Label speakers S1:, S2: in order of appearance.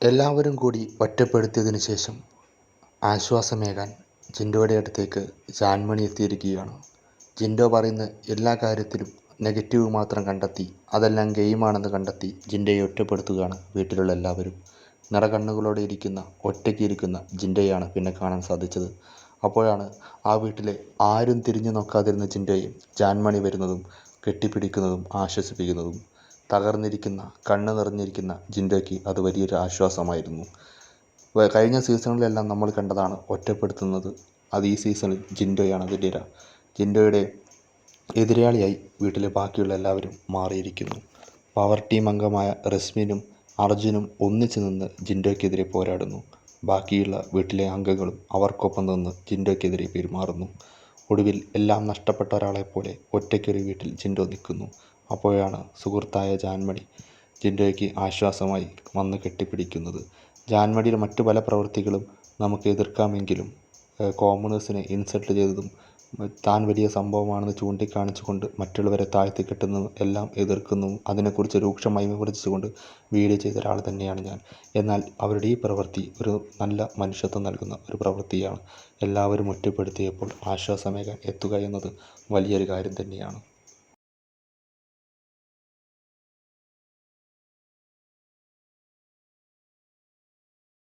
S1: എല്ലാവരും കൂടി ഒറ്റപ്പെടുത്തിയതിനു ശേഷം ആശ്വാസമേകാൻ ജിൻഡോയുടെ അടുത്തേക്ക് ജാൻമണി എത്തിയിരിക്കുകയാണ്. ജിൻഡോ പറയുന്ന എല്ലാ കാര്യത്തിലും നെഗറ്റീവ് മാത്രം കണ്ടെത്തി അതെല്ലാം ഗെയിമാണെന്ന് കണ്ടെത്തി ജിൻഡോയെ ഒറ്റപ്പെടുത്തുകയാണ് വീട്ടിലുള്ള എല്ലാവരും. നിറകണ്ണുകളോടെ ഒറ്റയ്ക്ക് ഇരിക്കുന്ന ജിൻഡോയാണ് പിന്നെ കാണാൻ സാധിച്ചത്. അപ്പോഴാണ് ആ വീട്ടിലെ ആരും തിരിഞ്ഞു നോക്കാതിരുന്ന ജിൻഡോയെ ജാൻമണി വരുന്നതും കെട്ടിപ്പിടിക്കുന്നതും ആശ്വസിപ്പിക്കുന്നതും. തകർന്നിരിക്കുന്ന കണ്ണ് നിറഞ്ഞിരിക്കുന്ന ജിൻഡോയ്ക്ക് അത് വലിയൊരു ആശ്വാസമായിരുന്നു. കഴിഞ്ഞ സീസണുകളിലെല്ലാം നമ്മൾ കണ്ടതാണ് ഒറ്റപ്പെടുത്തുന്നത്. അത് ഈ സീസണിൽ ജിൻഡോയാണ് ജിൻഡോയുടെ എതിരാളിയായി വീട്ടിലെ ബാക്കിയുള്ള എല്ലാവരും മാറിയിരിക്കുന്നു. പവർ ടീം അംഗമായ റസ്മിനും അർജുനും ഒന്നിച്ചു നിന്ന് ജിൻഡോയ്ക്കെതിരെ പോരാടുന്നു. ബാക്കിയുള്ള വീട്ടിലെ അംഗങ്ങളും അവർക്കൊപ്പം നിന്ന് ജിൻഡോയ്ക്കെതിരെ പെരുമാറുന്നു. ഒടുവിൽ എല്ലാം നഷ്ടപ്പെട്ട ഒരാളെപ്പോലെ ഒറ്റയ്ക്കൊരു വീട്ടിൽ ജിൻഡോ നിൽക്കുന്നു. അപ്പോഴാണ് സുഹൃത്തായ ജാൻമണി ജിൻഡോയ്ക്ക് ആശ്വാസമായി വന്ന് കെട്ടിപ്പിടിക്കുന്നത്. ജാൻമണിയുടെ മറ്റു പല പ്രവൃത്തികളും നമുക്ക് എതിർക്കാമെങ്കിലും കോമണേഴ്സിനെ ഇൻസൾട്ട് ചെയ്തതും താൻ വലിയ സംഭവമാണെന്ന് ചൂണ്ടിക്കാണിച്ചുകൊണ്ട് മറ്റുള്ളവരെ താഴ്ത്തിക്കെട്ടുന്നതും എല്ലാം എതിർക്കുന്നതും അതിനെക്കുറിച്ച് രൂക്ഷമായി വിമർശിച്ചുകൊണ്ട് വീഡിയോ ചെയ്ത ഒരാൾ തന്നെയാണ് ഞാൻ. എന്നാൽ അവരുടെ ഈ പ്രവൃത്തി ഒരു നല്ല മനുഷ്യത്വം നൽകുന്ന ഒരു പ്രവൃത്തിയാണ്. എല്ലാവരും ഒറ്റപ്പെടുത്തിയപ്പോൾ ആശ്വാസമേകാൻ എത്തുക എന്നത് വലിയൊരു കാര്യം തന്നെയാണ്.